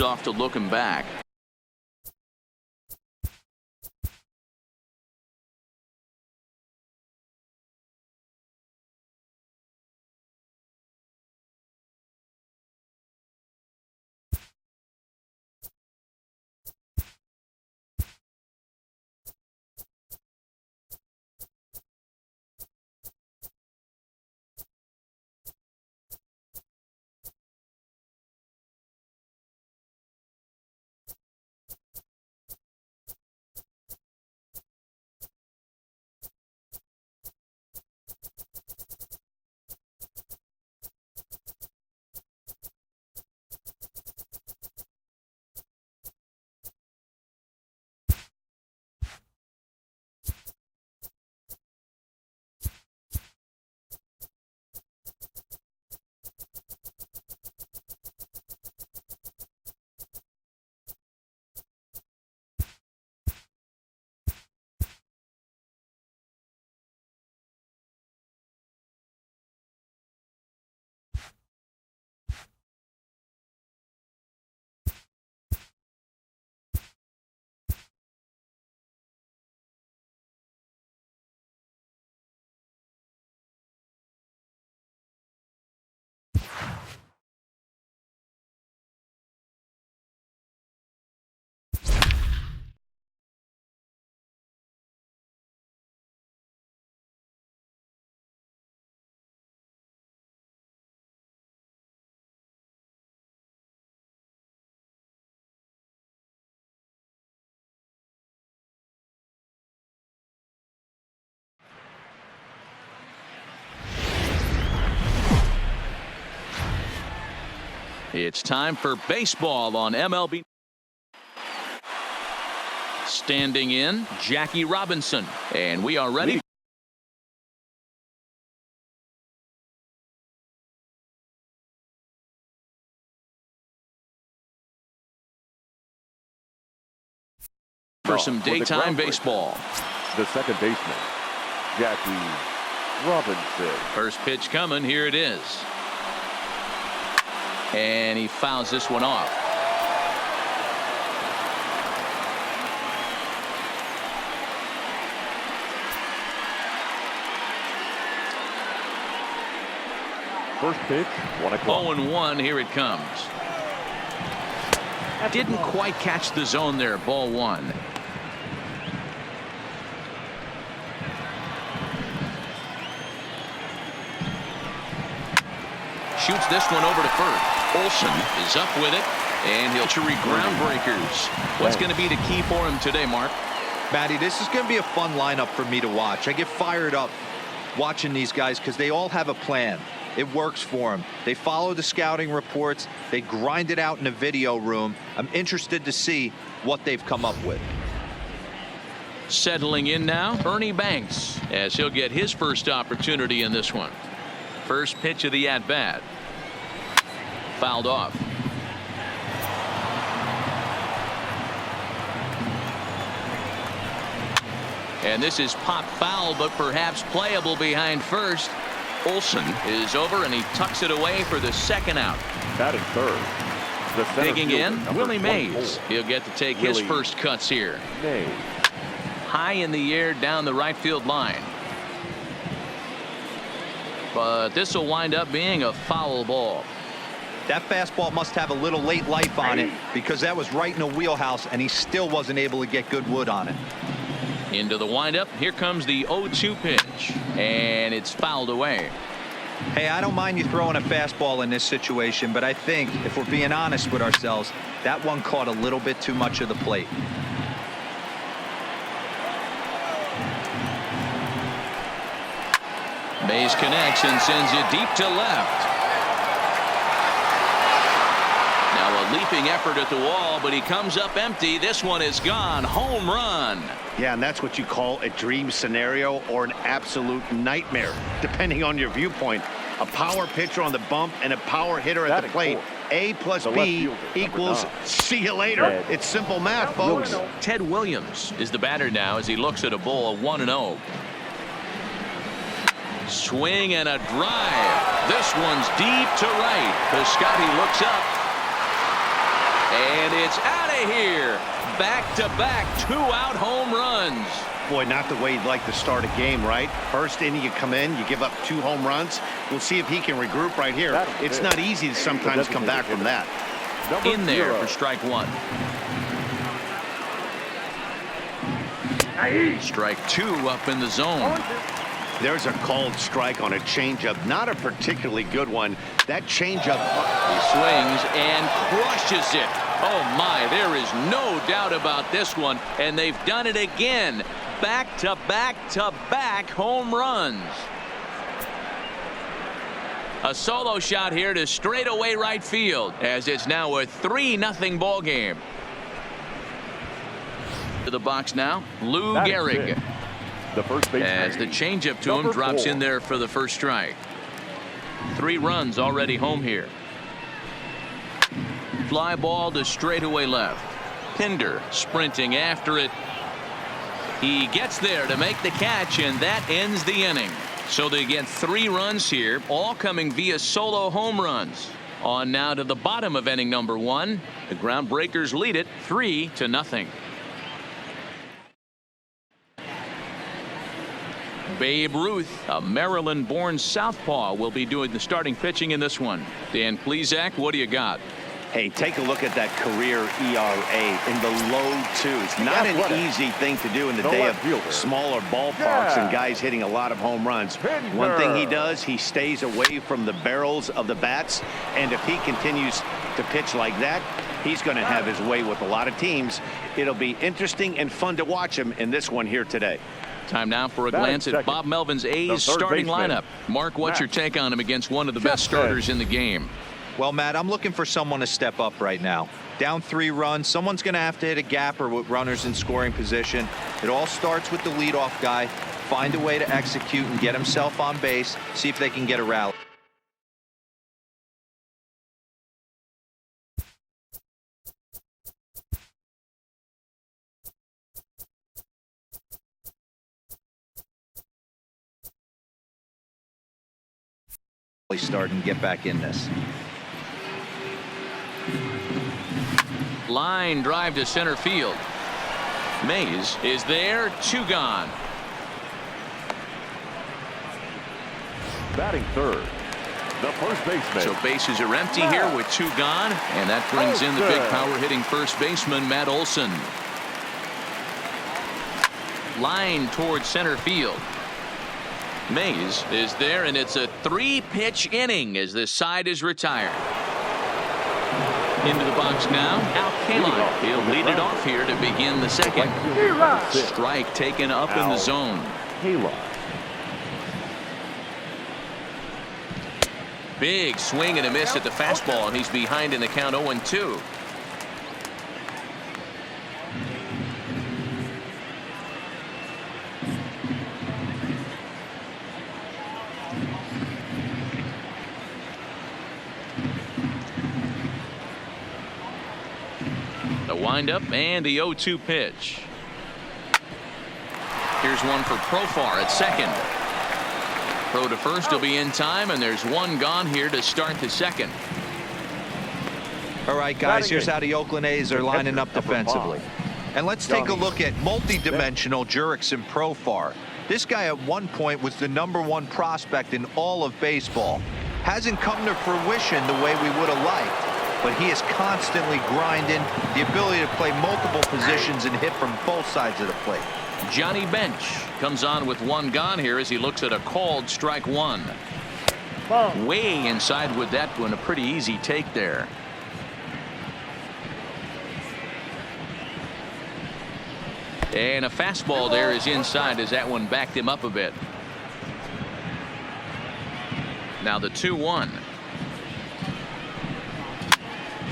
Off to looking back. It's time for baseball on MLB. Standing in, Jackie Robinson. And we are ready. For some daytime baseball. The second baseman, Jackie Robinson. First pitch coming. Here it is. And he fouls this one off. First pitch, 1 o'clock. 0-1. Here it comes. Didn't quite catch the zone there. Ball one. Shoots this one over to first. Olsen is up with it, and he'll tree groundbreakers. What's going to be the key for him today, Mark? Matty, this is going to be a fun lineup for me to watch. I get fired up watching these guys because they all have a plan. It works for them. They follow the scouting reports. They grind it out in the video room. I'm interested to see what they've come up with. Settling in now, Ernie Banks, as he'll get his first opportunity in this one. First pitch of the at-bat. Fouled off. And this is pop foul, but perhaps playable behind first. Olsen is over, and he tucks it away for the second out. Batting third. Digging in, Willie Mays. He'll get to take his first cuts here. Mays. High in the air down the right field line. But this will wind up being a foul ball. That fastball must have a little late life on it because that was right in the wheelhouse, and he still wasn't able to get good wood on it. Into the windup. Here comes the 0-2 pitch, and it's fouled away. Hey, I don't mind you throwing a fastball in this situation, but I think if we're being honest with ourselves, that one caught a little bit too much of the plate. Mays connects and sends it deep to left. Now a leaping effort at the wall, but he comes up empty. This one is gone. Home run. Yeah, and that's what you call a dream scenario or an absolute nightmare, depending on your viewpoint. A power pitcher on the bump and a power hitter at the plate. A plus B equals see you later. It's simple math, folks. Ted Williams is the batter now as he looks at a ball of 1-0. Swing and a drive. This one's deep to right. Piscotty looks up. And it's out of here. Back-to-back two-out home runs. Boy, not the way you'd like to start a game, right? First inning, you come in, you give up 2 home runs. We'll see if he can regroup right here. It's not easy to sometimes come back from that. In there for strike 1. Strike 2 up in the zone. There's a called strike on a changeup. Not a particularly good one. That changeup. He swings and crushes it. Oh, my, there is no doubt about this one. And they've done it again. Back-to-back-to-back home runs. A solo shot here to straightaway right field, as it's now a 3-0 ball game. To the box now, Lou Gehrig. The first baseman, as the changeup to him drops in there for the first strike. 3 runs already home here. Fly ball to straightaway left. Pinder sprinting after it. He gets there to make the catch, and that ends the inning. So they get 3 runs here, all coming via solo home runs. On now to the bottom of inning number 1. The Groundbreakers lead it 3-0. Babe Ruth, a Maryland-born southpaw, will be doing the starting pitching in this one. Dan Plesac, what do you got? Hey, take a look at that career ERA in the low 2s. Not an easy thing to do in the day of smaller ballparks and guys hitting a lot of home runs. One thing he does, he stays away from the barrels of the bats, and if he continues to pitch like that, he's going to have his way with a lot of teams. It'll be interesting and fun to watch him in this one here today. Time now for a glance at Bob Melvin's A's starting lineup. Mark, what's your take on him against one of the best starters in the game? Well, Matt, I'm looking for someone to step up right now. Down 3 runs, someone's going to have to hit a gapper with runners in scoring position. It all starts with the leadoff guy. Find a way to execute and get himself on base. See if they can get a rally. Start and get back in this. Line drive to center field. Mays is there. 2 gone. Batting third, the first baseman. So bases are empty here with 2 gone, and that brings in the big power hitting first baseman Matt Olson. Line towards center field. Mays is there, and it's a 3-pitch inning as this side is retired. Into the box now, Al Kaline. He'll lead it off here to begin the second. Strike taken up in the zone. Big swing and a miss at the fastball, and he's behind in the count 0-2. Windup and the 0-2 pitch. Here's one for Profar at second. Throw to first will be in time, and there's 1 gone here to start the second. All right, guys, here's how the Oakland A's are lining up defensively. And let's take a look at multi-dimensional Jurickson Profar. This guy at one point was the #1 prospect in all of baseball. Hasn't come to fruition the way we would have liked. But he is constantly grinding, the ability to play multiple positions and hit from both sides of the plate. Johnny Bench comes on with 1 gone here as he looks at a called strike 1. Way inside with that one, a pretty easy take there. And a fastball there is inside as that one backed him up a bit. Now the 2-1.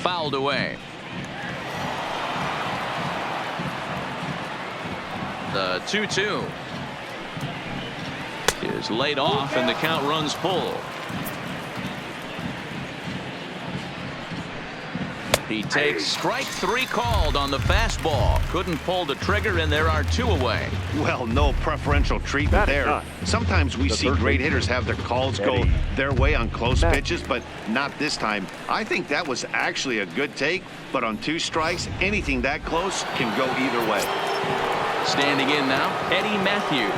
Fouled away. The 2-2 is laid off, and the count runs full. He takes strike 3 called on the fastball. Couldn't pull the trigger, and there are 2 away. Well, no preferential treatment there. Sometimes we see great hitters have their calls go their way on close pitches, but not this time. I think that was actually a good take, but on 2 strikes, anything that close can go either way. Standing in now, Eddie Matthews,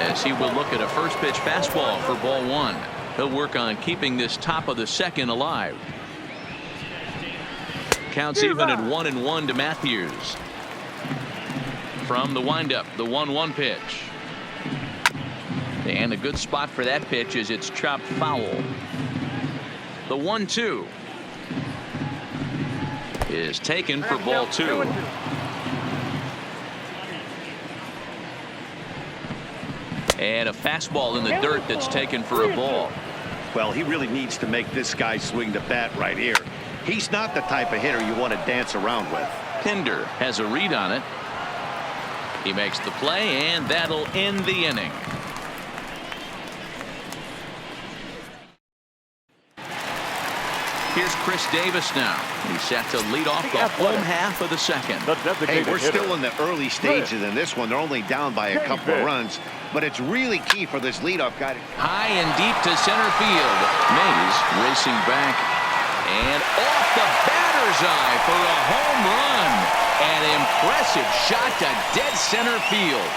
as he will look at a first pitch fastball for ball 1. He'll work on keeping this top of the second alive. Counts even at 1-1 to Matthews. From the windup, the 1-1 pitch. And a good spot for that pitch is it's chopped foul. The 1-2 is taken for ball 2. And a fastball in the dirt that's taken for a ball. Well, he really needs to make this guy swing the bat right here. He's not the type of hitter you want to dance around with. Pinder has a read on it. He makes the play, and that'll end the inning. Here's Chris Davis now. He's set to lead off the home half of the second. Hey, we're still in the early stages in this one. They're only down by a couple of runs, but it's really key for this leadoff guy. High and deep to center field. Mays racing back and off the batter's eye for a home run. An impressive shot to dead center field.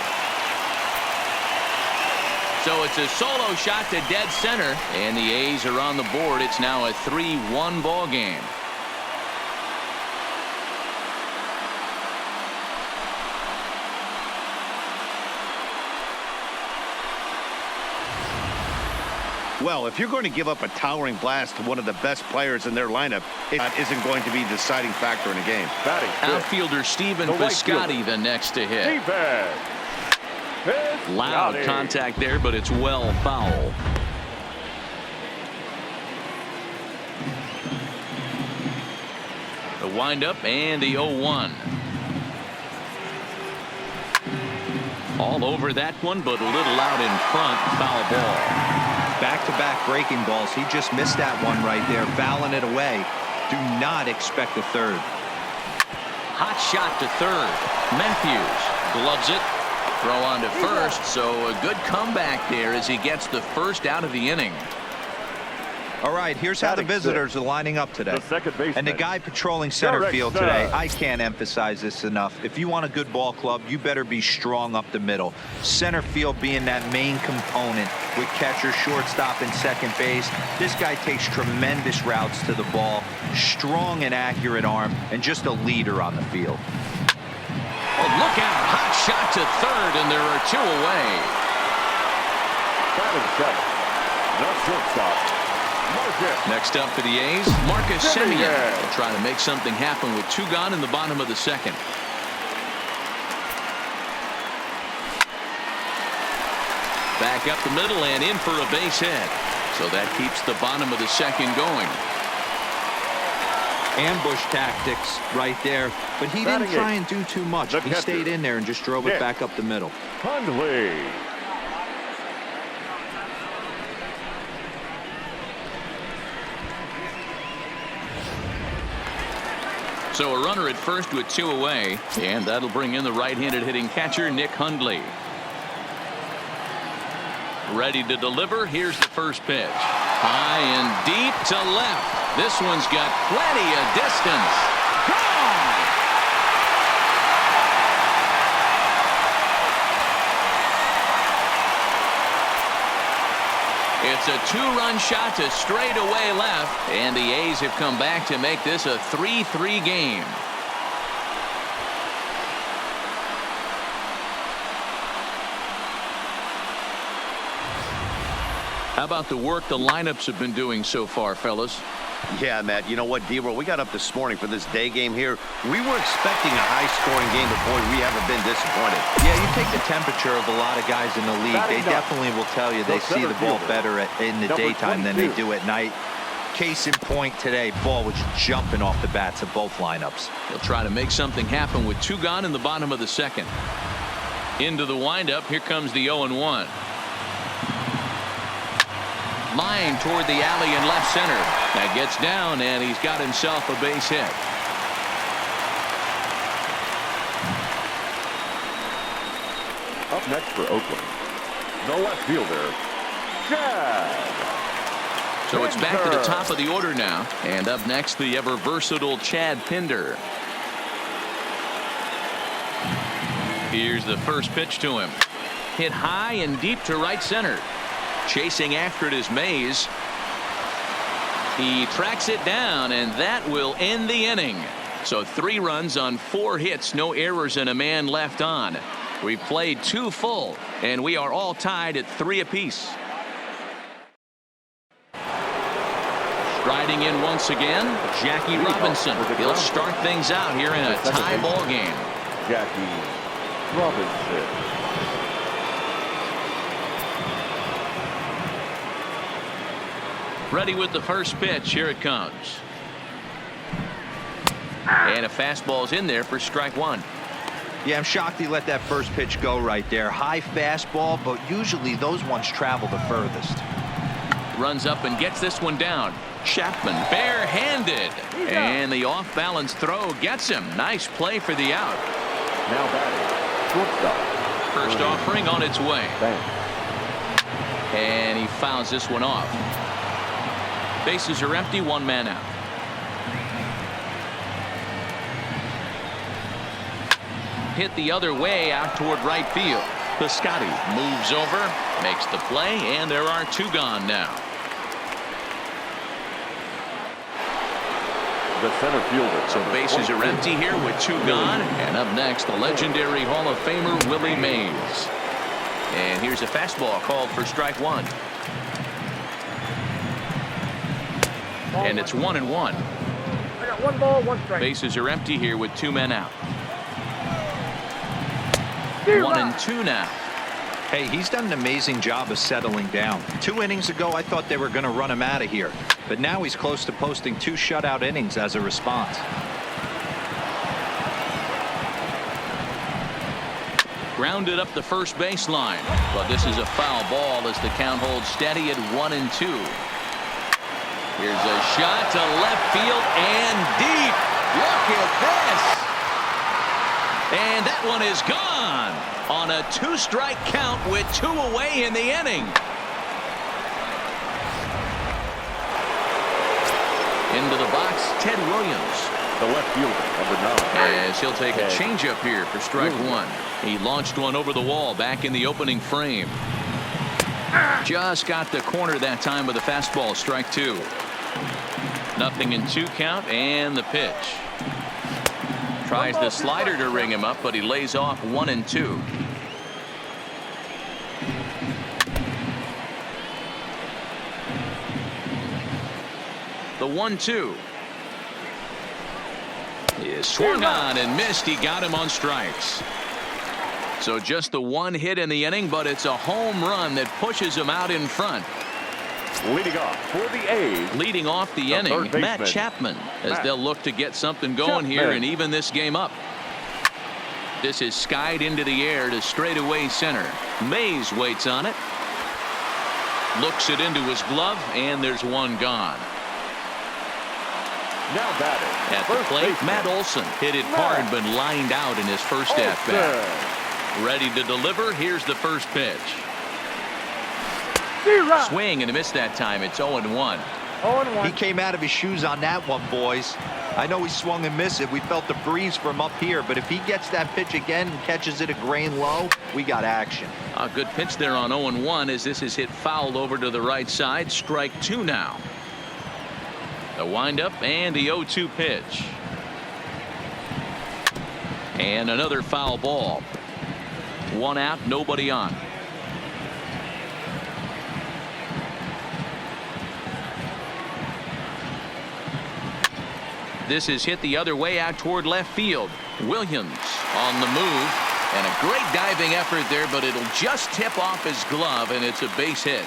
So it's a solo shot to dead center, and the A's are on the board. It's now a 3-1 ball game. Well, if you're going to give up a towering blast to one of the best players in their lineup, it isn't going to be a deciding factor in a game. Outfielder Stephen Piscotty the next to hit. Loud contact there, but it's well foul. The windup and the 0-1. All over that one, but a little out in front. Foul ball. Back-to-back breaking balls. He just missed that one right there, fouling it away. Do not expect a third. Hot shot to third. Matthews gloves it. Throw on to first, so a good comeback there as he gets the first out of the inning. All right, here's how the visitors are lining up today. And the guy patrolling center field today, I can't emphasize this enough. If you want a good ball club, you better be strong up the middle. Center field being that main component with catcher, shortstop, and second base. This guy takes tremendous routes to the ball, strong and accurate arm, and just a leader on the field. Oh, look out. Hot shot to third, and there are 2 away. The shortstop. Next up for the A's, Marcus Semien will try to make something happen with 2 gone in the bottom of the second. Back up the middle and in for a base hit. So that keeps the bottom of the second going. Ambush tactics right there, but he didn't try and do too much. He stayed in there and just drove it back up the middle. Hundley. So a runner at first with 2 away, and that'll bring in the right-handed hitting catcher Nick Hundley. Ready to deliver. Here's the first pitch. High and deep to left. This one's got plenty of distance. Gone! It's a 2-run shot to straightaway left, and the A's have come back to make this a 3-3 game. How about the work the lineups have been doing so far, fellas? Yeah, Matt, you know what, D-Roll, we got up this morning for this day game here. We were expecting a high-scoring game, but boy, we haven't been disappointed. Yeah, you take the temperature of a lot of guys in the league. They definitely will tell you they see the ball better in the daytime than they do at night. Case in point today, ball was jumping off the bats of both lineups. They'll try to make something happen with 2 gone in the bottom of the second. Into the windup. Here comes the 0-1. Line toward the alley in left center. That gets down, and he's got himself a base hit. Up next for Oakland, the left fielder, Chad. So it's back to the Pinder. top of the order now. And up next, the ever versatile Chad Pinder. Here's the first pitch to him. Hit high and deep to right center. Chasing after it is Mays. He tracks it down, and that will end the inning. So 3 runs on 4 hits, no errors, and a man left on. We played 2 full, and we are all tied at 3 apiece. Striding in once again, Jackie Robinson. He'll start things out here in a tie ball game. Jackie Robinson. Ready with the first pitch. Here it comes. And a fastball's in there for strike 1. Yeah, I'm shocked he let that first pitch go right there. High fastball, but usually those ones travel the furthest. Runs up and gets this one down. Chapman barehanded, and the off-balance throw gets him. Nice play for the out. Now batting, shortstop. First offering on its way. Bang. And he fouls this one off. Bases are empty, 1 man out. Hit the other way out toward right field. Piscotty moves over, makes the play, and there are 2 gone now. The center fielder. So bases are empty here with 2 gone. And up next, the legendary Hall of Famer Willie Mays. And here's a fastball called for strike 1. And it's 1-1. I got 1 ball, 1 strike. Bases are empty here with 2 men out. 1-2 now. Hey, he's done an amazing job of settling down. 2 innings ago, I thought they were going to run him out of here. But now he's close to posting 2 shutout innings as a response. Grounded up the first baseline. But this is a foul ball as the count holds steady at 1-2. Here's a shot to left field and deep. Look at this. And that one is gone on a 2-strike count with 2 away in the inning. Into the box, Ted Williams. The left fielder, number 9. As he'll take a changeup here for strike 1. He launched one over the wall back in the opening frame. Just got the corner that time with a fastball, strike 2. Nothing in 2 count, and the pitch. Tries the slider to ring him up, but he lays off 1-2. The 1-2 is swung on and missed. He got him on strikes. So just the 1 hit in the inning, but it's a home run that pushes him out in front. Leading off for the A's. Leading off the inning, Matt Chapman, as they'll look to get something going here and even this game up. This is skied into the air to straightaway center. Mays waits on it. Looks it into his glove, and there's 1 gone. Now batting. At the plate, Matt Olson hit it hard but lined out in his first at-bat. Ready to deliver. Here's the first pitch. Swing and a miss that time. It's 0-1. He came out of his shoes on that one, boys. I know he swung and missed it. We felt the breeze from up here, but if he gets that pitch again and catches it a grain low, we got action. A good pitch there on 0-1 as this is hit foul over to the right side. Strike 2 now. The windup and the 0-2 pitch. And another foul ball. 1 out, nobody on. This is hit the other way out toward left field. Williams on the move, and a great diving effort there, but it'll just tip off his glove, and it's a base hit.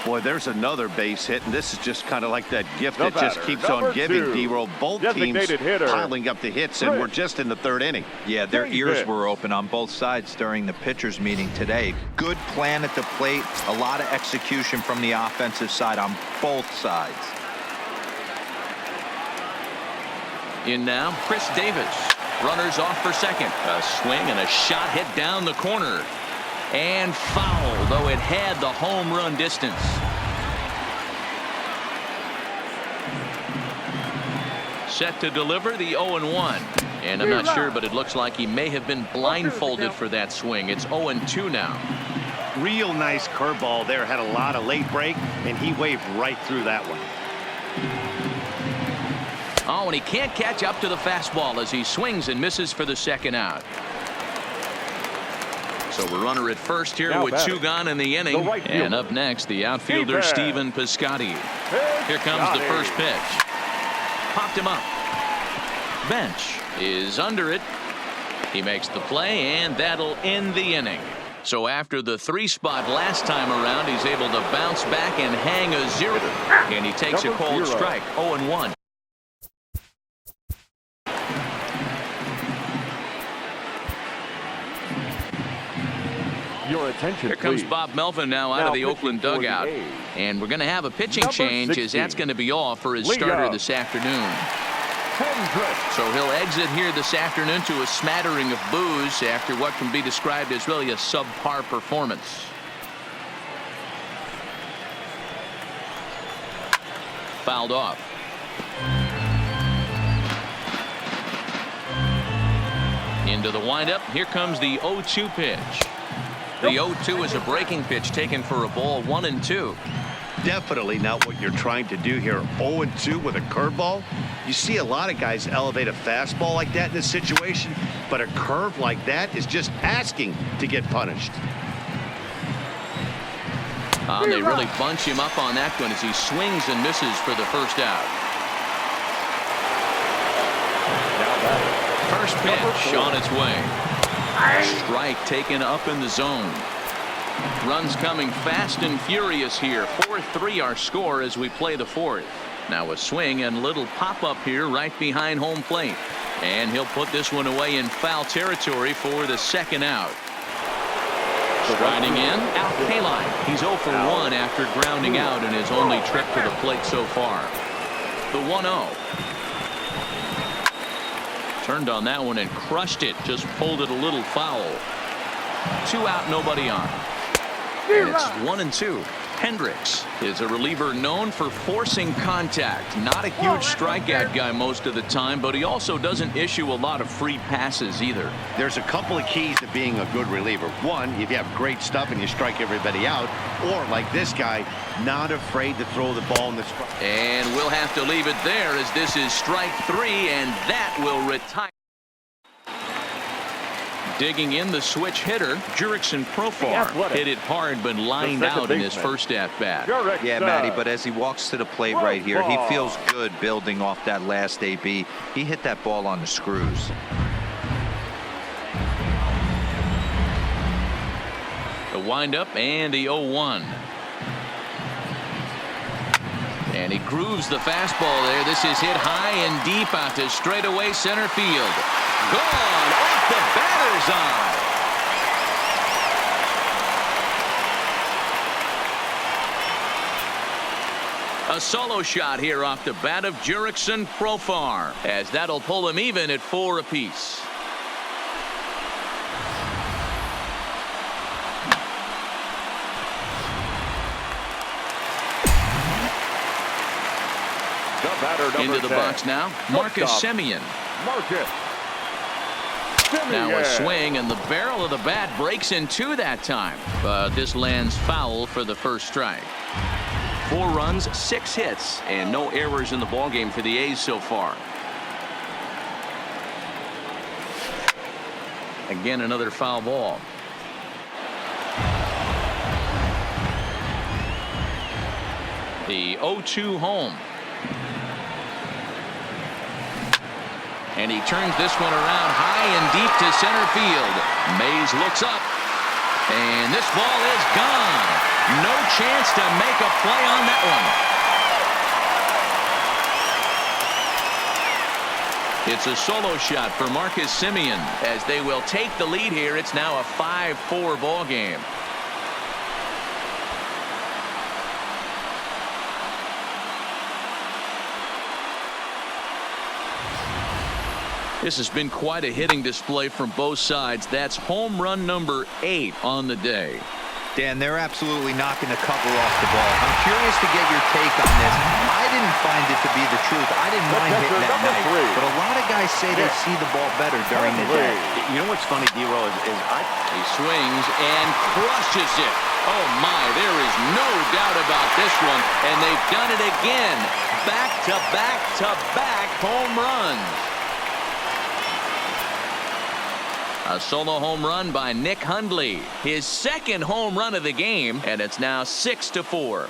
Boy, there's another base hit, and this is just kind of like that gift The that just batter, keeps on number giving, 2. D-Roll. Both teams Designated hitter, piling up the hits, and we're just in the 3rd inning. Yeah, their Big ears hit. were open on both sides during the pitchers meeting today. Good plan at the plate, a lot of execution from the offensive side on both sides. In now, Chris Davis. Runners off for second. A swing and a shot hit down the corner. And foul, though it had the home run distance. Set to deliver the 0-1. And I'm not sure, but it looks like he may have been blindfolded for that swing. It's 0-2 now. Real nice curveball there. Had a lot of late break, and he waved right through that one. Oh, and he can't catch up to the fastball as he swings and misses for the second out. So we're runner at first here Now with batting, 2 gone in the inning. right And fielder. up next, the outfielder, Keeper. Stephen Piscotty. Here comes the first pitch. Popped him up. Bench is under it. He makes the play, and that'll end the inning. So after the 3-spot last time around, he's able to bounce back and hang a 0. And he takes a Number cold 0. strike, 0-1. Your attention, Here comes please. Bob Melvin now out of the pitching Oakland for the dugout. A's. And we're going to have a pitching Number change, as 16. that's going to be all for his Lead starter up. this afternoon. Hendricks. So he'll exit here this afternoon to a smattering of boos after what can be described as really a subpar performance. Fouled off. Into the windup. Here comes the 0-2 pitch. The 0-2 is a breaking pitch taken for a ball, 1-2. Definitely not what you're trying to do here. 0-2 with a curveball. You see a lot of guys elevate a fastball like that in this situation, but a curve like that is just asking to get punished. They really bunch him up on that one as he swings and misses for the first out. Now batting. First pitch 4. on its way. Strike taken up in the zone. Runs coming fast and furious here. 4-3 our score as we play the 4th. Now a swing and little pop-up here right behind home plate. And he'll put this one away in foul territory for the second out. Striding in, Al Kaline. He's 0 for 1 after grounding out in his only trip to the plate so far. The 1-0. Turned on that one and crushed it. Just pulled it a little foul. 2 out, nobody on. And it's 1-2. Hendricks is a reliever known for forcing contact. Not a huge strikeout guy most of the time, but he also doesn't issue a lot of free passes either. There's a couple of keys to being a good reliever. One, if you have great stuff and you strike everybody out, or like this guy, not afraid to throw the ball in the strike. And we'll have to leave it there as this is strike 3, and that will retire. Digging in the switch hitter, Jurickson Profar hit it hard but lined out in his first at-bat. Yeah, Matty, but as he walks to the plate right here, he feels good building off that last AB. He hit that ball on the screws. The windup and the 0-1. And he grooves the fastball there. This is hit high and deep out to straightaway center field. Gone off the batter's eye. A solo shot here off the bat of Jurickson Profar, as that'll pull him even at 4 apiece. Into the box now, Marcus Semien. Now a swing, and the barrel of the bat breaks in 2 that time. But this lands foul for the first strike. 4 runs, 6 hits, and no errors in the ballgame for the A's so far. Again, another foul ball. The 0-2 home. And he turns this one around high and deep to center field. Mays looks up. And this ball is gone. No chance to make a play on that one. It's a solo shot for Marcus Semien as they will take the lead here. It's now a 5-4 ball game. This has been quite a hitting display from both sides. That's home run number 8 on the day. Dan, they're absolutely knocking the cover off the ball. I'm curious to get your take on this. I didn't find it to be the truth. I didn't mind hitting that night, but a lot of guys say they see the ball better during the day. You know what's funny, D-Roll, is he swings and crushes it. Oh my, there is no doubt about this one, and they've done it again. Back-to-back-to-back home runs. A solo home run by Nick Hundley, his second home run of the game, and it's now 6-4.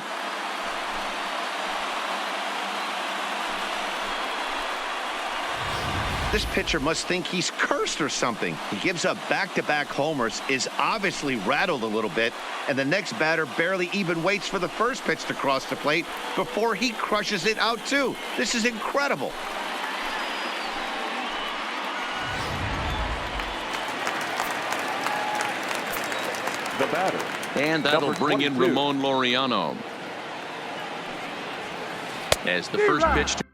this pitcher must think he's cursed or something. He gives up back-to-back homers, is obviously rattled a little bit, and the next batter barely even waits for the first pitch to cross the plate before he crushes it out too. This is incredible. The batter. And that'll bring in Ramon Laureano. As the first pitch to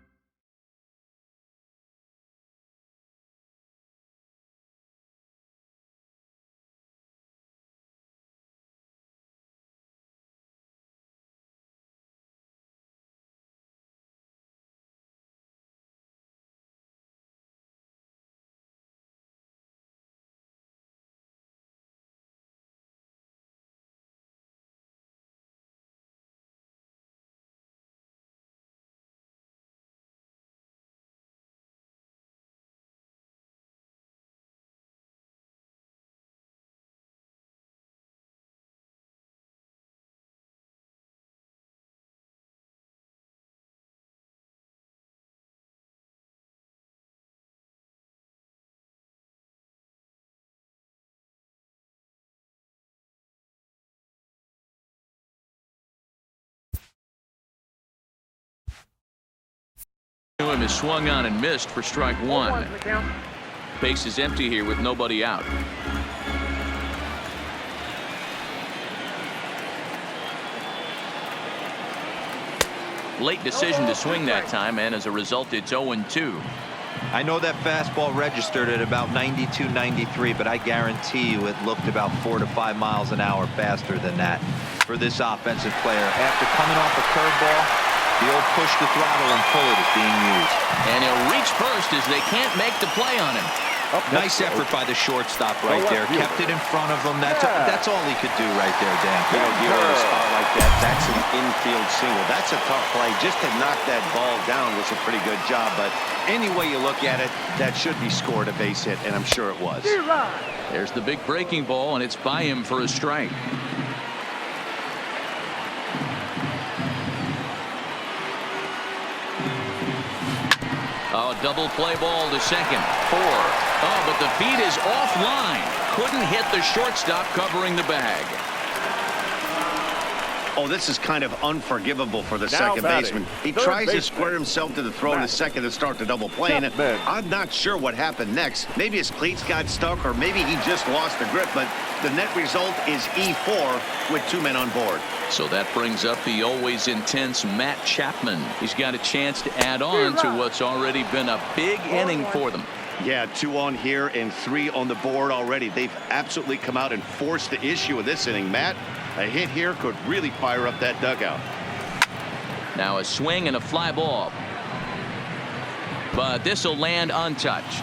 him is swung on and missed for strike one. Base is empty here with nobody out. Late decision to swing that time, and as a result it's 0-2. I know that fastball registered at about 92, 93, but I guarantee you it looked about 4 to 5 miles an hour faster than that for this offensive player. After coming off a curveball, the old push the throttle and pull it is being used. And he'll reach first as they can't make the play on him. Nice effort by the shortstop right there. Kept it in front of him. That's all he could do right there, Dan. You know, you a spot like that, that's an infield single. That's a tough play. Just to knock that ball down was a pretty good job. But any way you look at it, that should be scored a base hit, and I'm sure it was. There's the big breaking ball, and it's by him for a strike. Oh, double play ball to second. 4. Oh, but the feed is offline. Couldn't hit the shortstop covering the bag. Oh, this is kind of unforgivable for the second baseman. He tries to square himself to the throw to second to start the double play, and I'm not sure what happened next. Maybe his cleats got stuck, or maybe he just lost the grip, but the net result is E4 with 2 men on board. So that brings up the always intense Matt Chapman. He's got a chance to add on to what's already been a big inning for them. Yeah, 2 on here and 3 on the board already. They've absolutely come out and forced the issue of this inning. Matt, a hit here could really fire up that dugout. Now a swing and a fly ball. But this will land untouched.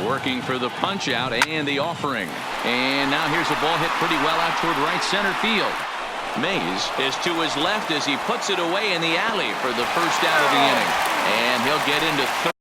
Working for the punch out and the offering. And now here's a ball hit pretty well out toward right center field. Mays is to his left as he puts it away in the alley for the first out of the inning. And he'll get into third.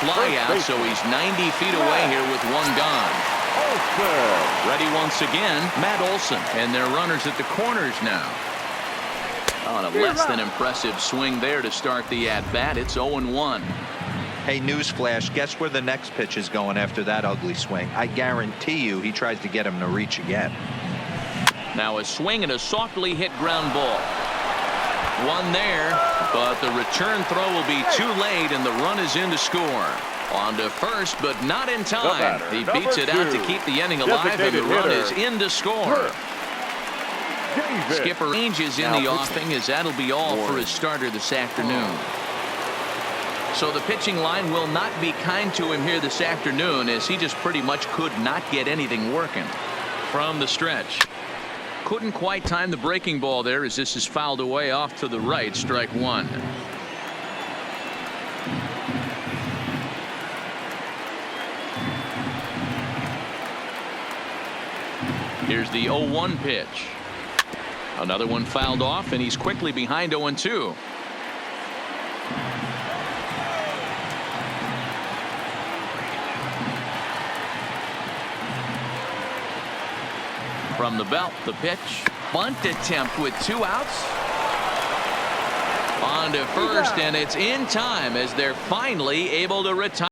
fly out, so he's 90 feet away here with one gone. Ready once again, Matt Olson, and their runners at the corners now. On a less than impressive swing there to start the at-bat. It's 0-1. Hey, newsflash, guess where the next pitch is going after that ugly swing? I guarantee you he tries to get him to reach again. Now a swing and a softly hit ground ball. One there, but the return throw will be too late, and the run is in to score. On to first, but not in time. He beats it out to keep the inning alive, and the run is in to score. Skipper changes in the offing, as that'll be all for his starter this afternoon. So the pitching line will not be kind to him here this afternoon, as he just pretty much could not get anything working. From the stretch. Couldn't quite time the breaking ball there, as this is fouled away off to the right. Strike one. Here's the 0-1 pitch. Another one fouled off, and he's quickly behind 0-2. From the belt, the pitch. Bunt attempt with 2 outs. On to first, and it's in time as they're finally able to retire.